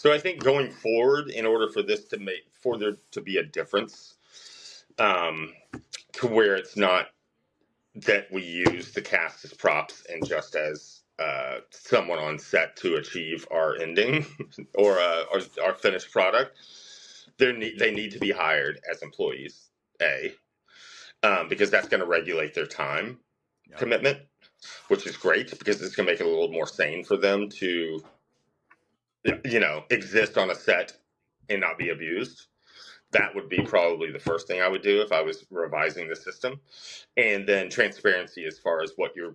So I think going forward, in order for there to be a difference, to where it's not that we use the cast as props and just as someone on set to achieve our ending or our finished product, they need to be hired as employees. Because that's going to regulate their time commitment, which is great because it's going to make it a little more sane for them to, exist on a set and not be abused. That would be probably the first thing I would do if I was revising the system. And then transparency as far as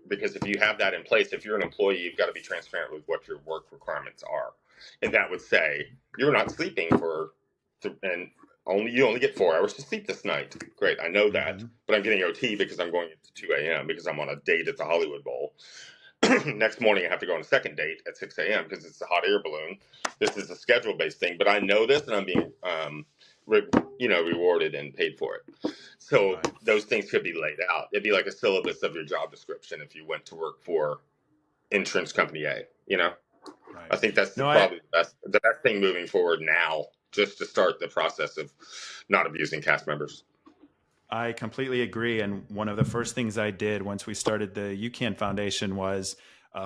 because if you have that in place, if you're an employee, you've got to be transparent with what your work requirements are. And that would say, you're not sleeping and you only get 4 hours to sleep this night. Great, I know that, but I'm getting OT because I'm going to 2 a.m. because I'm on a date at the Hollywood Bowl. Next morning, I have to go on a second date at 6 a.m. because it's a hot air balloon. This is a schedule-based thing, but I know this, and I'm being, rewarded and paid for it. So those things could be laid out. It'd be like a syllabus of your job description if you went to work for insurance company A. I think that's probably the best thing moving forward now, just to start the process of not abusing cast members. I completely agree. And one of the first things I did once we started the UCAN Foundation was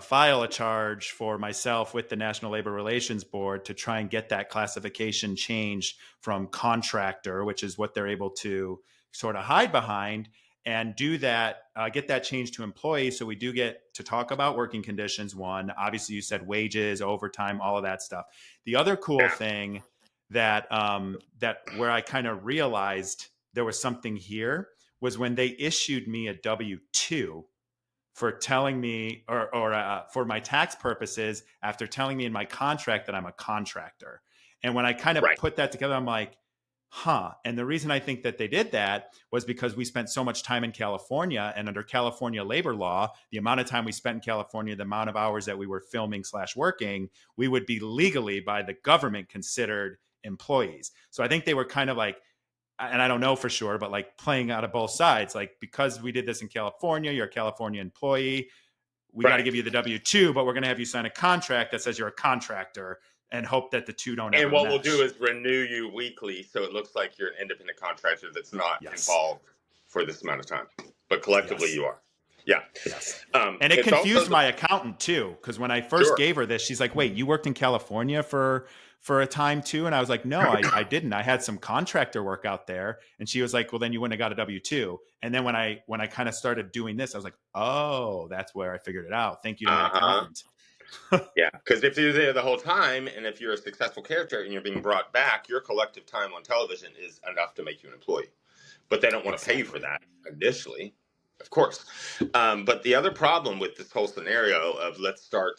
file a charge for myself with the National Labor Relations Board to try and get that classification changed from contractor, which is what they're able to sort of hide behind, and do that, get that changed to employee. So we do get to talk about working conditions. One, obviously you said wages, overtime, all of that stuff. The other cool thing that where I kind of realized there was something here was when they issued me a W-2 for telling me, or for my tax purposes, after telling me in my contract that I'm a contractor. And when I kind of put that together, I'm like, And the reason I think that they did that was because we spent so much time in California, and under California labor law, the amount of time we spent in California, the amount of hours that we were filming/working, we would be legally by the government considered employees. So I think they were kind of like, and I don't know for sure, but like playing out of both sides, like, because we did this in California, you're a California employee, we got to give you the W-2, but we're going to have you sign a contract that says you're a contractor, and hope that the two don't ever And what mesh. we'll do is renew you weekly, so it looks like you're an independent contractor that's not involved for this amount of time, but collectively you are. Yeah. Yes. And it confused my accountant too, because when I first gave her this, she's like, wait, you worked in California for a time too? And I was like, no, I didn't. I had some contractor work out there. And she was like, well, then you wouldn't have got a W-2. And then when I kind of started doing this, I was like, oh, that's where I figured it out. Thank you to my accountant. Yeah, because if you're there the whole time, and if you're a successful character and you're being brought back, your collective time on television is enough to make you an employee. But they don't want to pay you for that initially, of course. But the other problem with this whole scenario of let's start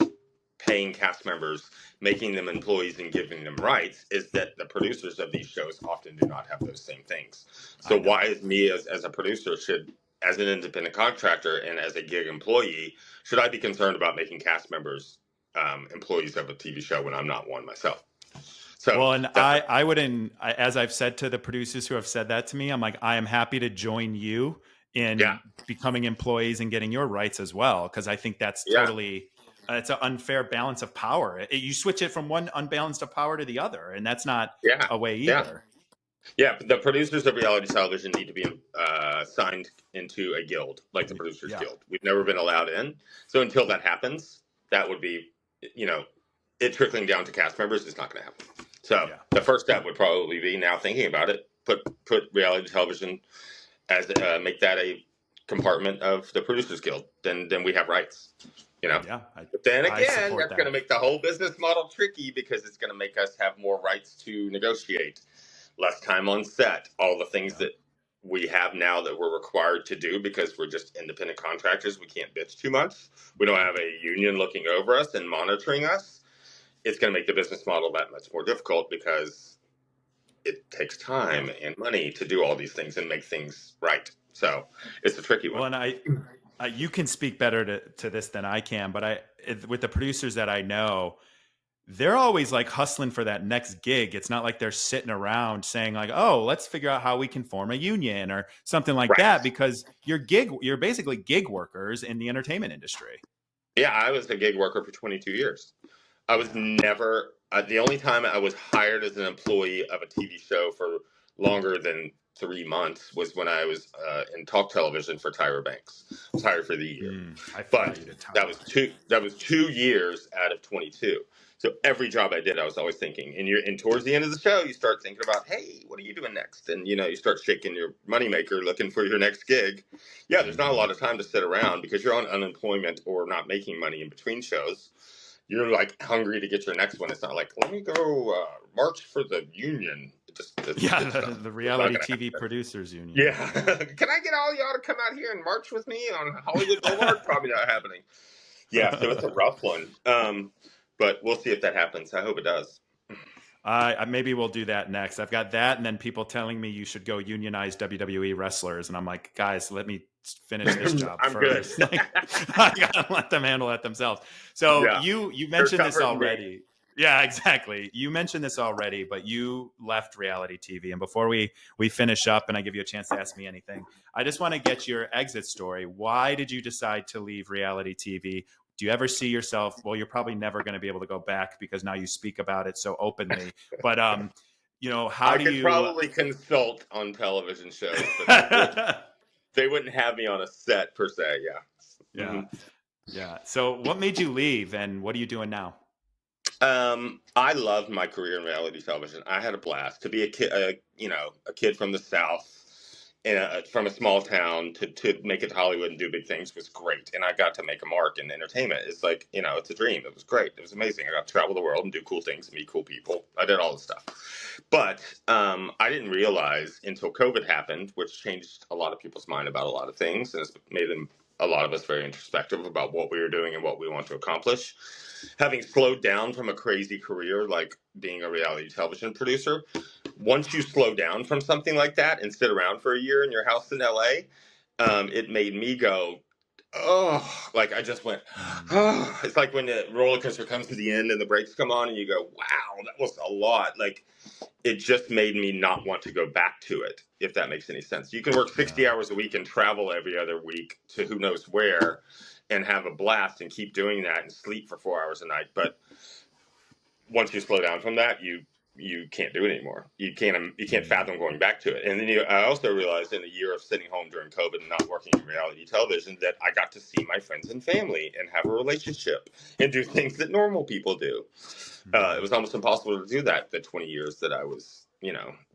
paying cast members, making them employees and giving them rights, is that the producers of these shows often do not have those same things. So why is me as a producer as an independent contractor and as a gig employee, should I be concerned about making cast members employees of a TV show when I'm not one myself? So, well, and I wouldn't, as I've said to the producers who have said that to me, I'm like, I am happy to join you in becoming employees and getting your rights as well. Cause I think that's totally, it's an unfair balance of power. You switch it from one unbalanced of power to the other, and that's not a way either. Yeah, the producers of reality television need to be signed into a guild, like the Producers Guild. We've never been allowed in. So until that happens, that would be, it trickling down to cast members is not going to happen. So the first step would probably be, now thinking about it, put reality television as make that a compartment of the Producers Guild. Then we have rights. But then again, that's going to make the whole business model tricky, because it's going to make us have more rights to negotiate, less time on set, all the things that we have now that we're required to do because we're just independent contractors. We can't bitch too much. We don't have a union looking over us and monitoring us. It's going to make the business model that much more difficult, because it takes time and money to do all these things and make things right. So it's a tricky one. Well, and you can speak better to this than I can, but with the producers that I know, they're always like hustling for that next gig. It's not like they're sitting around saying like, oh, let's figure out how we can form a union or something like that, because you're basically gig workers in the entertainment industry. Yeah, I was a gig worker for 22 years. I was never The only time I was hired as an employee of a TV show for longer than 3 months was when I was in talk television for Tyra Banks. I was hired for the year, I but forgot you did that Tyra. was 2 years out of 22. So every job I did, I was always thinking. And towards the end of the show, you start thinking about, hey, what are you doing next? And you start shaking your moneymaker, looking for your next gig. Yeah, there's not a lot of time to sit around because you're on unemployment or not making money in between shows. You're like hungry to get your next one. It's not like, let me go march for the union. The reality TV producers union. Yeah. Can I get all y'all to come out here and march with me on Hollywood Boulevard? Probably not happening. Yeah, so it's a rough one. But we'll see if that happens. I hope it does. Maybe we'll do that next. I've got that, and then people telling me you should go unionize WWE wrestlers, and I'm like, guys, let me finish this job I'm first. good. I gotta let them handle that themselves. So Yeah. you mentioned this already. Yeah, exactly. You mentioned this already, but you left reality TV. And before we finish up and I give you a chance to ask me anything, I just want to get your exit story. Why did you decide to leave reality TV? Do you ever see yourself? Well, you're probably never going to be able to go back because now you speak about it so openly. But how I do could you probably consult on television shows, but they wouldn't have me on a set per se. Yeah. Yeah. Mm-hmm. Yeah. So what made you leave and what are you doing now? I loved my career in reality television. I had a blast to be a kid, a kid from the South, from a small town to make it to Hollywood and do big things was great. And I got to make a mark in entertainment. It's like, it's a dream. It was great. It was amazing. I got to travel the world and do cool things and meet cool people. I did all this stuff. But I didn't realize until COVID happened, which changed a lot of people's mind about a lot of things. And it's made a lot of us very introspective about what we were doing and what we want to accomplish. Having slowed down from a crazy career like being a reality television producer, once you slow down from something like that and sit around for a year in your house in LA, it made me go, oh, like I just went, oh. It's like when the roller coaster comes to the end and the brakes come on and you go, wow, that was a lot. Like it just made me not want to go back to it, if that makes any sense. You can work 60 hours a week and travel every other week to who knows where and have a blast and keep doing that and sleep for 4 hours a night. But once you slow down from that, you can't do it anymore. You can't fathom going back to it. And then I also realized in a year of sitting home during COVID and not working in reality television that I got to see my friends and family and have a relationship and do things that normal people do. It was almost impossible to do that the 20 years that I was,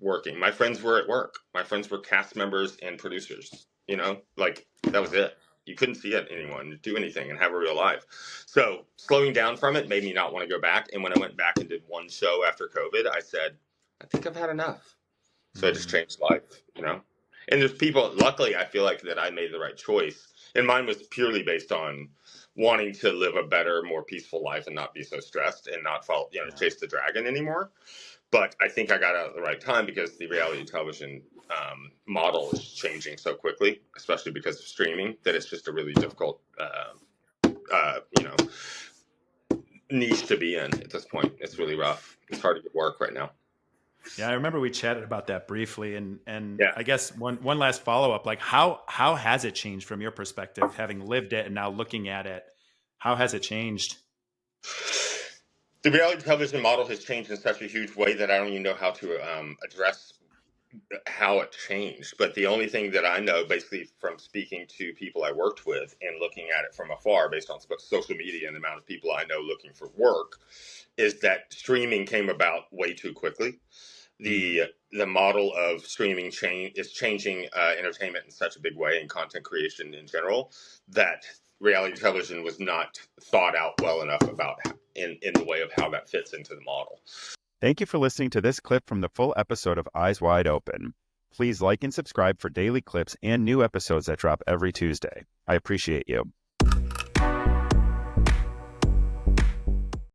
working. My friends were at work. My friends were cast members and producers, like that was it. You couldn't see anyone do anything and have a real life. So slowing down from it made me not want to go back. And when I went back and did one show after COVID, I said, I think I've had enough. So I just changed life, And there's people, luckily, I feel like that I made the right choice. And mine was purely based on wanting to live a better, more peaceful life and not be so stressed and not chase the dragon anymore. But I think I got out at the right time because the reality television model is changing so quickly, especially because of streaming, that it's just a really difficult, niche to be in at this point. It's really rough. It's hard to get work right now. Yeah, I remember we chatted about that briefly, and yeah. I guess one last follow up, like how has it changed from your perspective, having lived it and now looking at it? How has it changed? The reality television model has changed in such a huge way that I don't even know how to address how it changed. But the only thing that I know, basically from speaking to people I worked with and looking at it from afar based on social media and the amount of people I know looking for work, is that streaming came about way too quickly. The model of streaming is changing entertainment in such a big way and content creation in general that reality television was not thought out well enough about in the way of how that fits into the model. Thank you for listening to this clip from the full episode of Eyes Wide Open. Please like and subscribe for daily clips and new episodes that drop every Tuesday. I appreciate you.